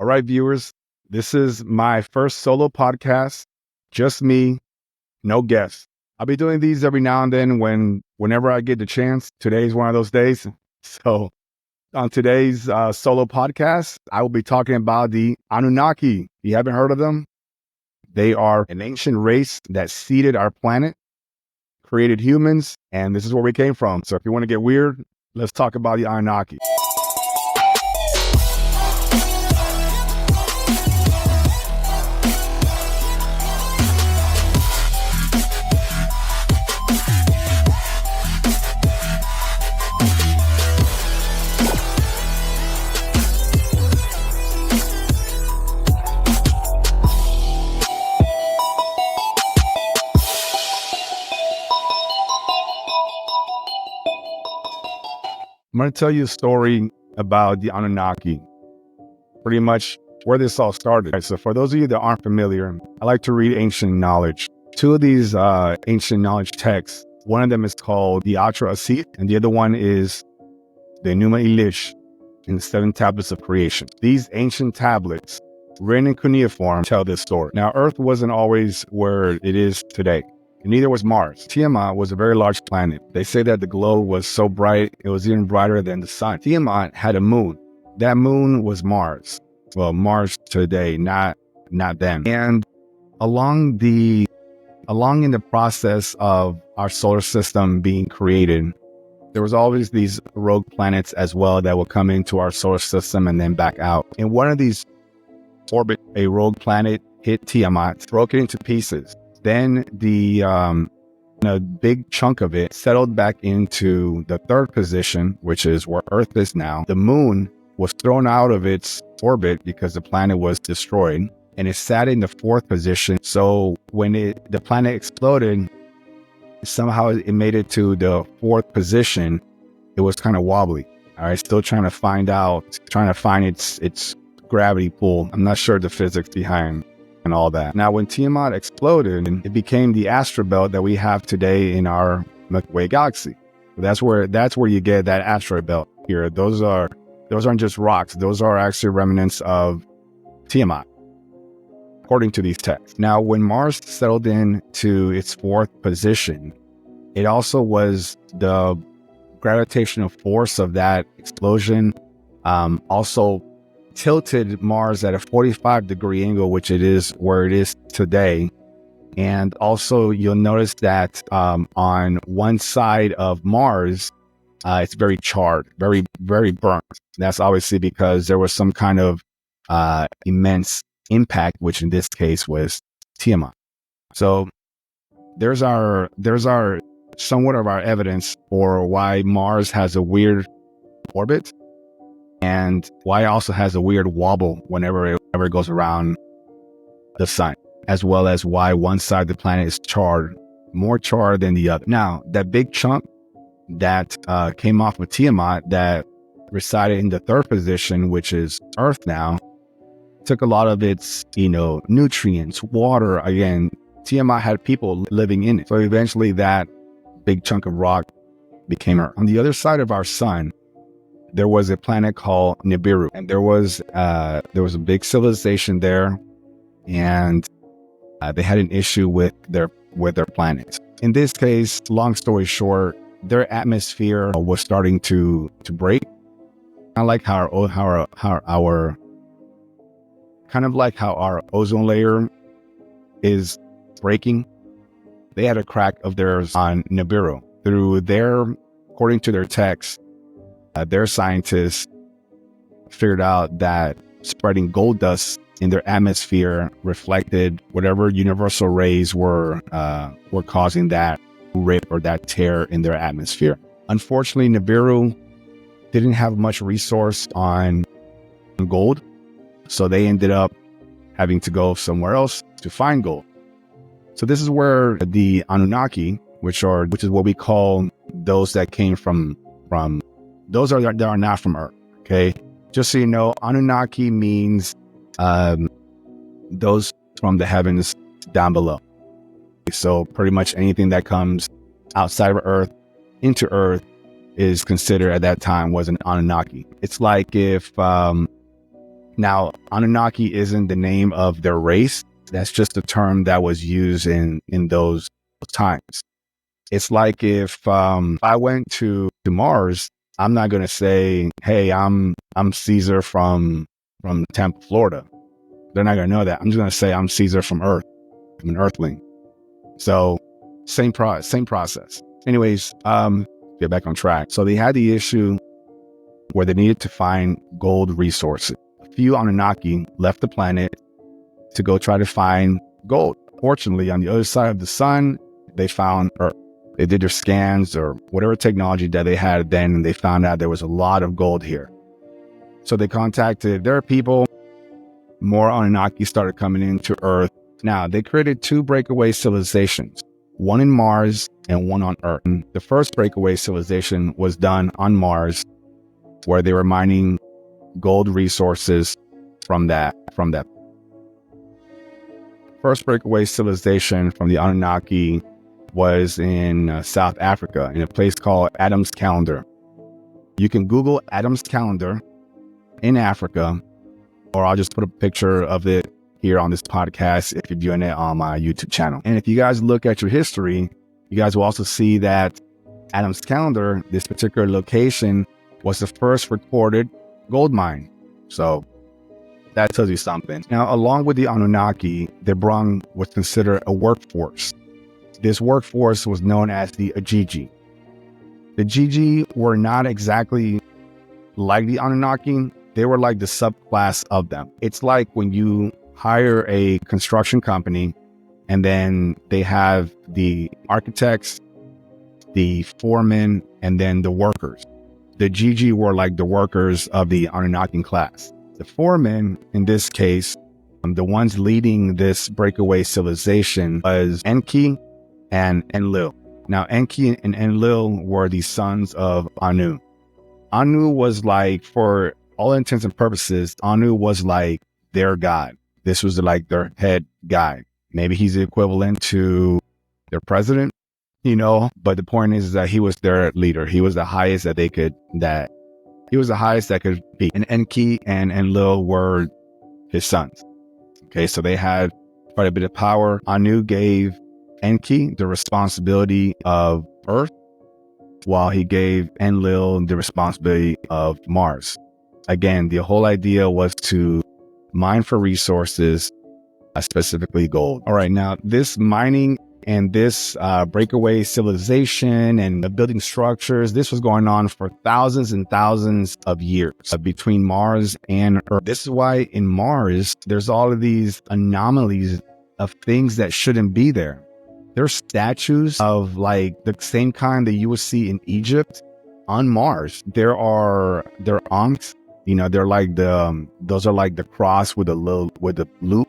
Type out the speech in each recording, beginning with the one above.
All right, viewers, this is my first solo podcast, just me, no guests. I'll be doing these every now and then whenever I get the chance. Today's one of those days. So on today's solo podcast, I will be talking about the Anunnaki. You haven't heard of them? They are an ancient race that seeded our planet, created humans, and this is where we came from. So if you want to get weird, let's talk about the Anunnaki. I'm going to tell you a story about the Anunnaki, pretty much where this all started. So for those of you that aren't familiar, I like to read ancient knowledge. Two of these ancient knowledge texts, one of them is called the Atra Asit, and the other one is the Numa Elish in the 7 Tablets of Creation. These ancient tablets, written in cuneiform, tell this story. Now, Earth wasn't always where it is today. And neither was Mars. Tiamat was a very large planet. They say that the globe was so bright, it was even brighter than the sun. Tiamat had a moon. That moon was Mars. Well, Mars today, not then. And along in the process of our solar system being created, there was always these rogue planets as well that would come into our solar system and then back out. In one of these orbit, a rogue planet hit Tiamat, broke it into pieces. Then a big chunk of it settled back into the 3rd position, which is where Earth is now. The moon was thrown out of its orbit because the planet was destroyed, and it sat in the 4th position. So when the planet exploded, somehow it made it to the 4th position. It was kind of wobbly. All right, still trying to find its gravity pull. I'm not sure the physics behind and all that. Now, when Tiamat exploded, it became the asteroid belt that we have today in our Milky Way galaxy. That's where you get that asteroid belt here. Those aren't just rocks. Those are actually remnants of Tiamat, according to these texts. Now, when Mars settled into its 4th position, it also was the gravitational force of that explosion also tilted Mars at a 45-degree angle, which it is where it is today. And also you'll notice that on one side of Mars, it's very charred, very, very burnt. That's obviously because there was some kind of immense impact, which in this case was Tiamat. So there's our somewhat of our evidence for why Mars has a weird orbit, and why it also has a weird wobble whenever it goes around the sun, as well as why one side of the planet is charred, more charred than the other. Now, that big chunk that came off of Tiamat that resided in the 3rd position, which is Earth now, took a lot of its, nutrients, water. Again, Tiamat had people living in it. So eventually that big chunk of rock became Earth. On the other side of our sun, there was a planet called Nibiru, and there was a big civilization there, and they had an issue with their planet. In this case, long story short, their atmosphere was starting to break, kind of like how our ozone layer is breaking. They had a crack of theirs on Nibiru. According to their text, their scientists figured out that spreading gold dust in their atmosphere reflected whatever universal rays were causing that rip or that tear in their atmosphere. Unfortunately, Nibiru didn't have much resource on gold, so they ended up having to go somewhere else to find gold. So this is where the Anunnaki, which is what we call those that came from those that are not from Earth. Okay, just so you know, Anunnaki means those from the heavens down below. So pretty much anything that comes outside of Earth into Earth is considered at that time was an Anunnaki. It's like if Now, Anunnaki isn't the name of their race. That's just a term that was used in those times. It's like if I went to Mars, I'm not going to say, "Hey, I'm Cesar from Tampa, Florida." They're not going to know that. I'm just going to say I'm Cesar from Earth. I'm an Earthling. So same process. Anyways, get back on track. So they had the issue where they needed to find gold resources. A few Anunnaki left the planet to go try to find gold. Fortunately, on the other side of the sun, they found Earth. They did their scans or whatever technology that they had then, and they found out there was a lot of gold here. So they contacted their people. More Anunnaki started coming into Earth. Now, they created 2 breakaway civilizations, one in Mars and one on Earth. And the first breakaway civilization was done on Mars, where they were mining gold resources from that. First breakaway civilization from the Anunnaki was in South Africa, in a place called Adam's Calendar. You can Google Adam's Calendar in Africa, or I'll just put a picture of it here on this podcast if you're viewing it on my YouTube channel. And if you guys look at your history, you guys will also see that Adam's Calendar, this particular location, was the first recorded gold mine. So that tells you something. Now, along with the Anunnaki, they brought what's considered a workforce. This workforce was known as the Gigi. The Gigi were not exactly like the Anunnaki. They were like the subclass of them. It's like when you hire a construction company and then they have the architects, the foremen, and then the workers. The Gigi were like the workers of the Anunnaki class. The foremen, in this case, the ones leading this breakaway civilization was Enki and Enlil. Now, Enki and Enlil were the sons of Anu. Anu was like, for all intents and purposes, Anu was like their god. This was like their head guy. Maybe he's the equivalent to their president, but the point is that he was their leader. He was the highest that could be. And Enki and Enlil were his sons. Okay, so they had quite a bit of power. Anu gave Enki the responsibility of Earth, while he gave Enlil the responsibility of Mars. Again, the whole idea was to mine for resources, specifically gold. All right, now this mining and this breakaway civilization and the building structures, this was going on for thousands and thousands of years between Mars and Earth. This is why in Mars, there's all of these anomalies of things that shouldn't be there. There's statues of like the same kind that you would see in Egypt on Mars. They're ankhs, they're like those are like the cross with a loop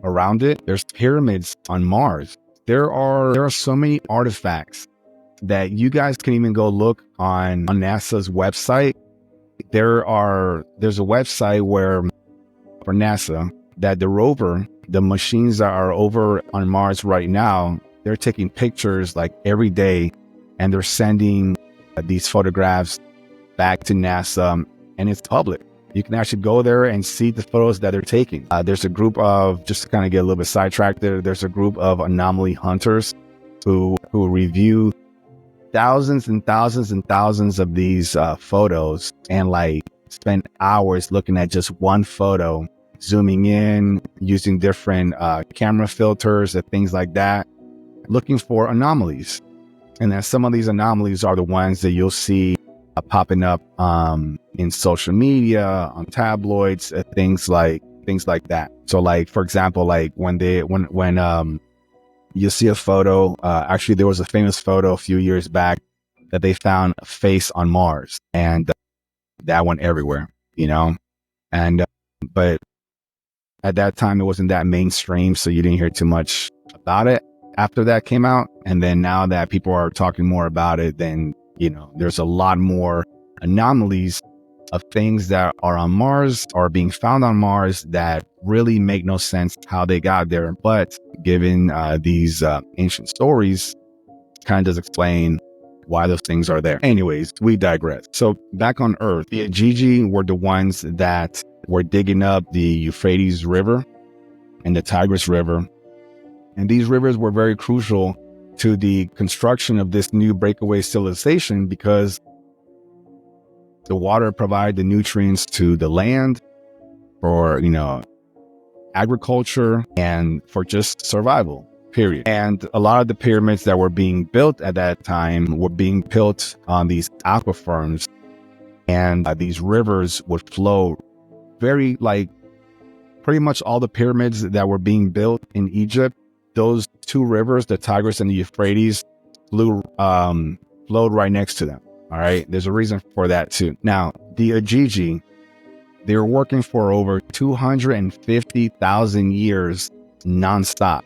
around it. There's pyramids on Mars. There are so many artifacts that you guys can even go look on NASA's website. There's a website where for NASA that the rover, the machines that are over on Mars right now, they're taking pictures like every day, and they're sending these photographs back to NASA, and it's public. You can actually go there and see the photos that they're taking. There's a group of, just to kind of get a little bit sidetracked there's a group of anomaly hunters who review thousands and thousands and thousands of these photos, and like spend hours looking at just one photo, zooming in, using different camera filters and things like that, looking for anomalies. And then some of these anomalies are the ones that you'll see popping up in social media, on tabloids, things like that. So like, for example, like when you see a photo, actually there was a famous photo a few years back that they found a face on Mars, and that went everywhere, and but at that time it wasn't that mainstream, so you didn't hear too much about it after that came out. And then now that people are talking more about it, then there's a lot more anomalies of things that are on Mars or being found on Mars that really make no sense how they got there. But given these ancient stories, kind of does explain why those things are there. Anyways, we digress. So back on Earth, the Gigi were the ones that were digging up the Euphrates River and the Tigris River. And these rivers were very crucial to the construction of this new breakaway civilization because the water provided the nutrients to the land for, agriculture and for just survival, period. And a lot of the pyramids that were being built at that time were being built on these aquifers, and these rivers would flow very, pretty much all the pyramids that were being built in Egypt, those two rivers, the Tigris and the Euphrates, flowed right next to them. All right. There's a reason for that too. Now, the Gigi, they were working for over 250,000 years nonstop.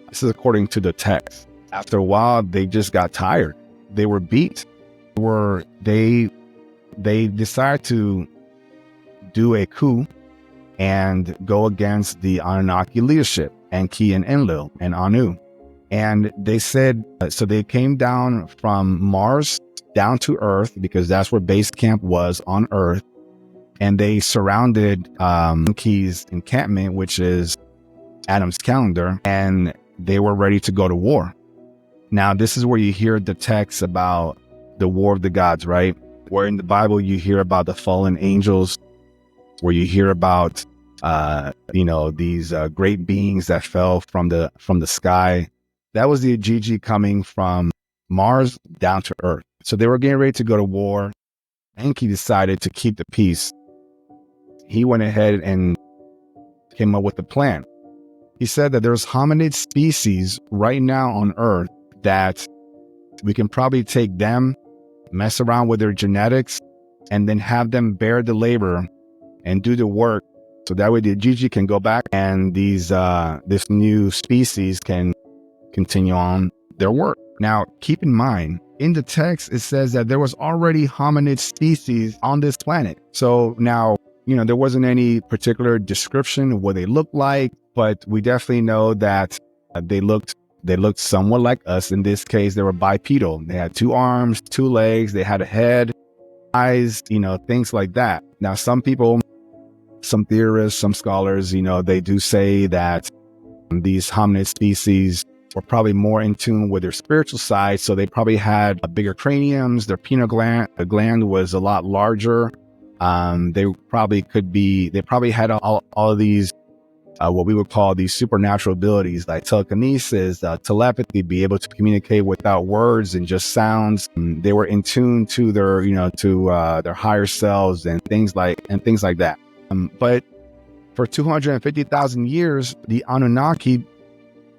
This is according to the text. After a while, they just got tired. They were beat. They decided to do a coup and go against the Anunnaki leadership, Enki and Enlil and Anu. And they said, so they came down from Mars down to Earth because that's where base camp was on Earth. And they surrounded Enki's encampment, which is Adam's calendar, and they were ready to go to war. Now, this is where you hear the text about the war of the gods, right? Where in the Bible you hear about the fallen angels, where you hear about these great beings that fell from the sky. That was the Gigi coming from Mars down to Earth. So they were getting ready to go to war. Enki decided to keep the peace. He went ahead and came up with a plan. He said that there's hominid species right now on Earth that we can probably take them, mess around with their genetics, and then have them bear the labor and do the work. So that way the Gigi can go back and this new species can continue on their work. Now, keep in mind, in the text, it says that there was already hominid species on this planet. So now, there wasn't any particular description of what they looked like, but we definitely know that they looked somewhat like us. In this case, they were bipedal. They had 2 arms, 2 legs, they had a head, eyes, things like that. Now, some people, some theorists, some scholars, they do say that these hominid species were probably more in tune with their spiritual side. So they probably had bigger craniums. Their pineal gland was a lot larger. They probably had all of these, what we would call these supernatural abilities like telekinesis, telepathy, be able to communicate without words and just sounds. They were in tune to their, their higher selves and things like that. But for 250,000 years, the Anunnaki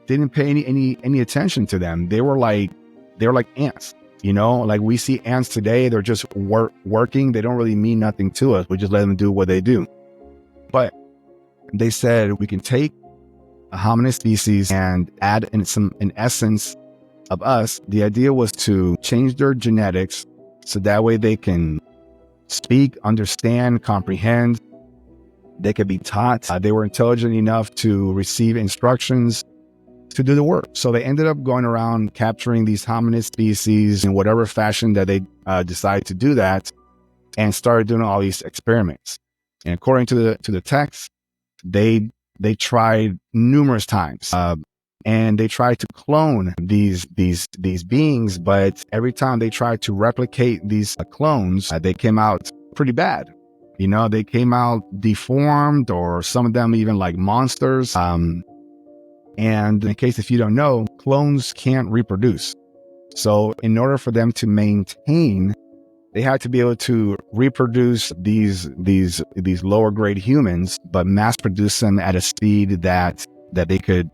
didn't pay any attention to them. They were like ants, like we see ants today. They're just working. They don't really mean nothing to us. We just let them do what they do. But they said we can take a hominid species and add an essence of us. The idea was to change their genetics so that way they can speak, understand, comprehend. They could be taught. They were intelligent enough to receive instructions to do the work. So they ended up going around capturing these hominid species in whatever fashion that they decided to do that, and started doing all these experiments. And according to the text, they tried numerous times, and they tried to clone these beings. But every time they tried to replicate these clones, they came out pretty bad. They came out deformed, or some of them even like monsters. And in case if you don't know, clones can't reproduce. So in order for them to maintain, they had to be able to reproduce these lower grade humans, but mass produce them at a speed that they could,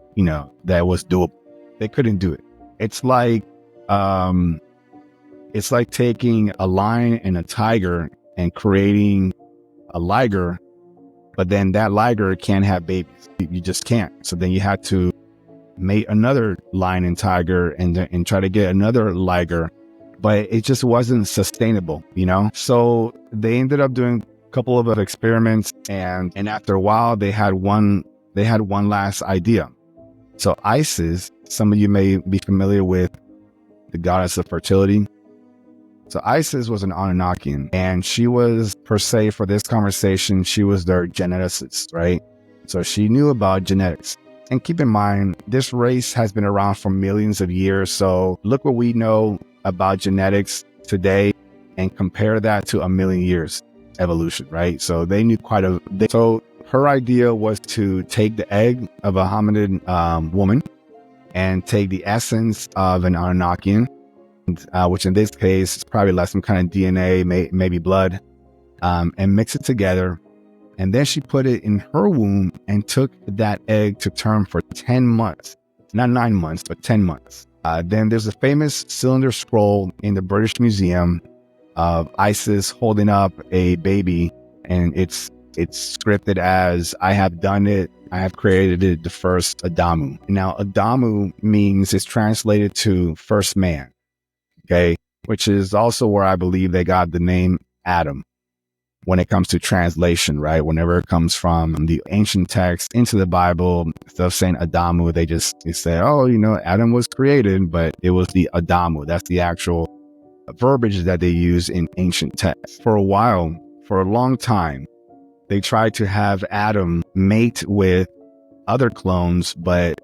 that was doable. They couldn't do it. It's like taking a lion and a tiger and creating a liger, but then that liger can't have babies. You just can't. So then you had to make another lion and tiger and try to get another liger, but it just wasn't sustainable, So they ended up doing a couple of experiments, and after a while they had one last idea. So Isis, some of you may be familiar with the goddess of fertility. So Isis was an Anunnakian, and she was, per se, for this conversation, she was their geneticist, right? So she knew about genetics. And keep in mind, this race has been around for millions of years. So look what we know about genetics today and compare that to a million years evolution, right? So they knew so her idea was to take the egg of a hominid woman and take the essence of an Anunnakian, which in this case is probably like some kind of DNA, maybe blood, and mix it together. And then she put it in her womb and took that egg to term for 10 months, not 9 months, but 10 months. Then there's a famous cylinder scroll in the British Museum of Isis holding up a baby, and it's scripted as, "I have done it. I have created it, the first Adamu." Now, Adamu means, it's translated to first man, okay? Which is also where I believe they got the name Adam when it comes to translation, right? Whenever it comes from the ancient text into the Bible, instead of saying Adamu, they say, oh, Adam was created, but it was the Adamu. That's the actual verbiage that they use in ancient texts. For a while, for a long time, they tried to have Adam mate with other clones, but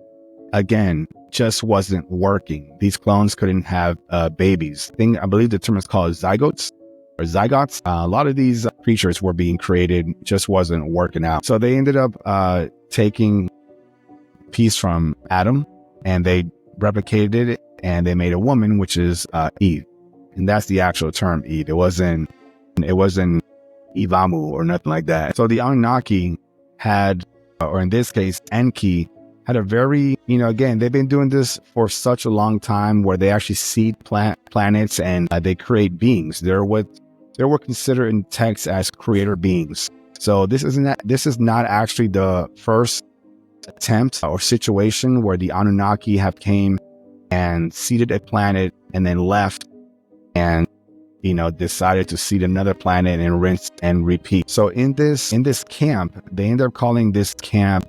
again, just wasn't working. These clones couldn't have babies. I believe the term is called zygotes. A lot of these creatures were being created, just wasn't working out. So they ended up taking a piece from Adam, and they replicated it, and they made a woman, which is Eve. And that's the actual term, Eve. It wasn't Ivamu or nothing like that. So the Anunnaki had, or in this case, Enki, had a very, again, they've been doing this for such a long time, where they actually seed planets and they create beings. They were considered in text as creator beings. So this is not actually the first attempt or situation where the Anunnaki have came and seeded a planet and then left and decided to seed another planet and rinse and repeat. So in this camp, they ended up calling this camp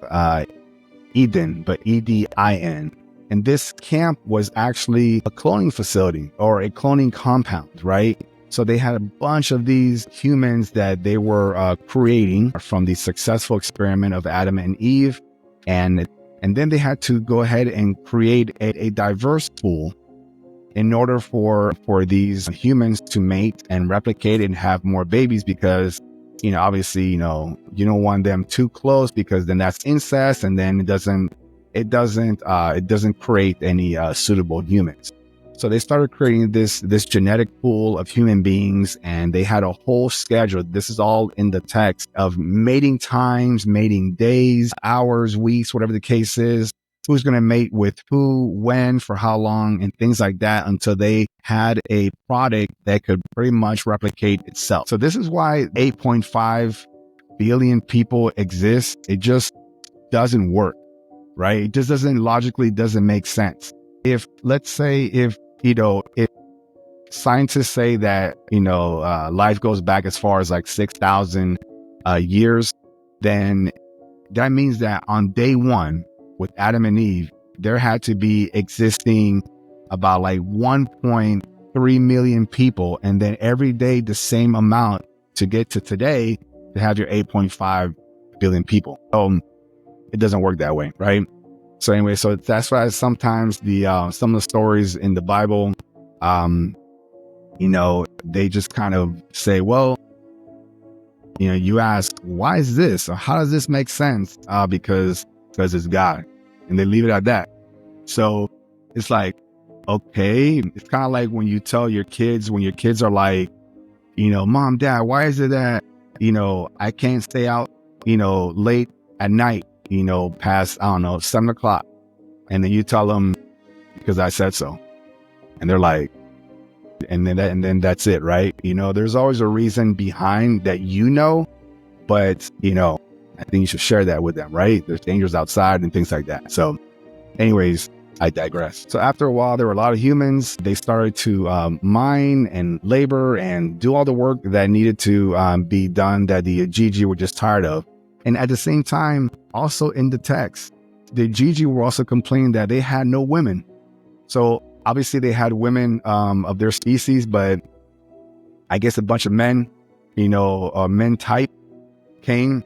Eden, but Edin. And this camp was actually a cloning facility or a cloning compound, right? So they had a bunch of these humans that they were creating from the successful experiment of Adam and Eve. And then they had to go ahead and create a diverse pool in order for these humans to mate and replicate and have more babies, because obviously you don't want them too close, because then that's incest, and then it doesn't create any suitable humans. So they started creating this genetic pool of human beings, and they had a whole schedule. This is all in the text of mating times, mating days, hours, weeks, whatever the case is. Who's going to mate with who, when, for how long, and things like that, until they had a product that could pretty much replicate itself. So this is why 8.5 billion people exist. It just doesn't work, right? It just logically doesn't make sense. If scientists say that, life goes back as far as like 6,000 years, then that means that on day one, with Adam and Eve, there had to be existing about like 1.3 million people, and then every day the same amount to get to today to have your 8.5 billion people. It doesn't work that way, right? So anyway, so that's why sometimes some of the stories in the Bible, they just kind of say, well, you ask, why is this, or how does this make sense? Because it's God, and they leave it at that. So it's like, okay, it's kind of like when you tell your kids, when your kids are like, Mom, Dad, why is it that, I can't stay out, late at night, past, 7 o'clock. And then you tell them, because I said so. And they're like, and then that's it, right? There's always a reason behind that, but, I think you should share that with them, right? There's dangers outside and things like that. So anyways, I digress. So after a while, there were a lot of humans. They started to mine and labor and do all the work that needed to be done, that the Gigi were just tired of. And at the same time, also in the text, the Gigi were also complaining that they had no women. So obviously they had women of their species, but I guess a bunch of men, men type came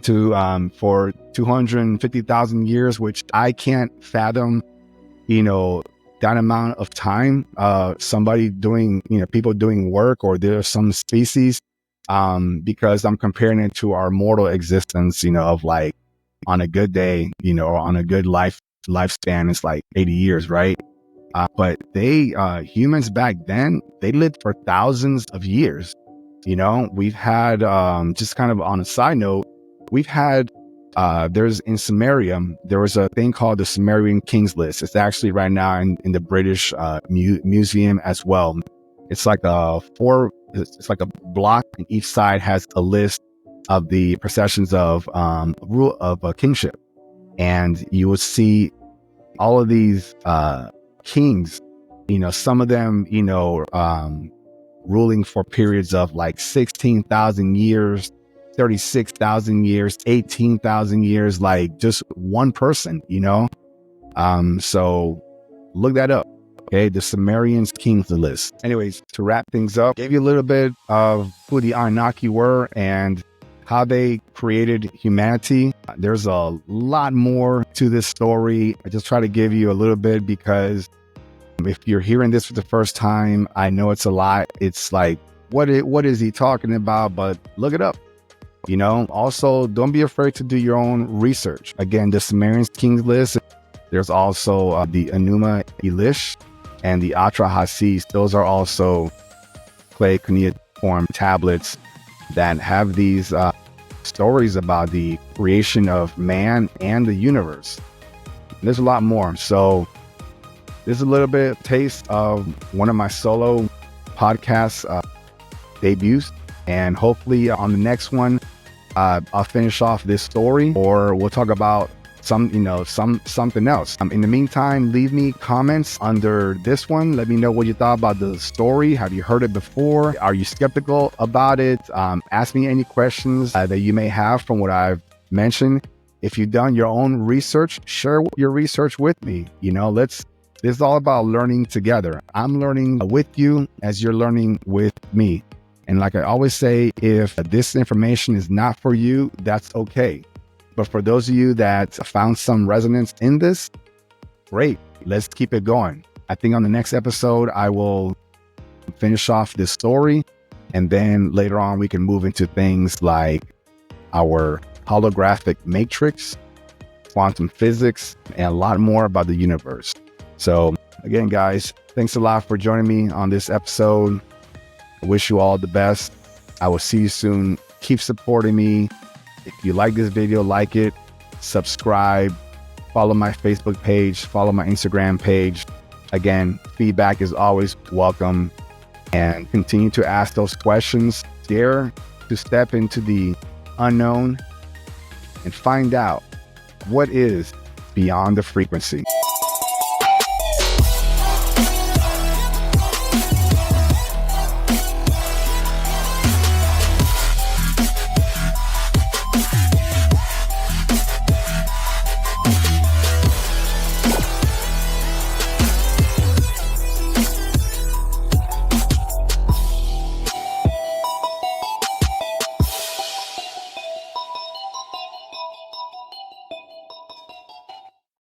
to for 250,000 years, which I can't fathom, that amount of time, somebody doing, people doing work, or there's some species, because I'm comparing it to our mortal existence, of like on a good day, or on a good lifespan, it's like 80 years, right? But humans back then, they lived for thousands of years. We've had, just kind of on a side note, we've had, there's in Sumerian, there was a thing called the Sumerian Kings List. It's actually right now in the British Museum as well. It's like it's like a block, and each side has a list of the processions of rule of kingship, and you will see all of these kings. Some of them, ruling for periods of like 16,000 years, 36,000 years, 18,000 years, like just one person, so look that up. Okay, the Sumerians Kings List. Anyways, to wrap things up, gave you a little bit of who the Anunnaki were and how they created humanity. There's a lot more to this story. I just try to give you a little bit because if you're hearing this for the first time, I know it's a lot. It's like, what is he talking about? But look it up. Also, don't be afraid to do your own research. Again, the Sumerian Kings List. There's also the Enuma Elish and the Atrahasis. Those are also clay cuneiform tablets that have these stories about the creation of man and the universe. There's a lot more. So this is a little bit of taste of one of my solo podcast debuts, and hopefully on the next one, I'll finish off this story, or we'll talk about something else. In the meantime, leave me comments under this one. Let me know what you thought about the story. Have you heard it before? Are you skeptical about it? Ask me any questions that you may have from what I've mentioned. If you've done your own research, share your research with me. This is all about learning together. I'm learning with you as you're learning with me. And like I always say, if this information is not for you, that's okay. But for those of you that found some resonance in this, great. Let's keep it going. I think on the next episode, I will finish off this story. And then later on, we can move into things like our holographic matrix, quantum physics, and a lot more about the universe. So again, guys, thanks a lot for joining me on this episode. I wish you all the best. I will see you soon. Keep supporting me. If you like this video, like it, subscribe, follow my Facebook page, follow my Instagram page. Again, feedback is always welcome, and continue to ask those questions. Dare to step into the unknown and find out what is beyond the frequency.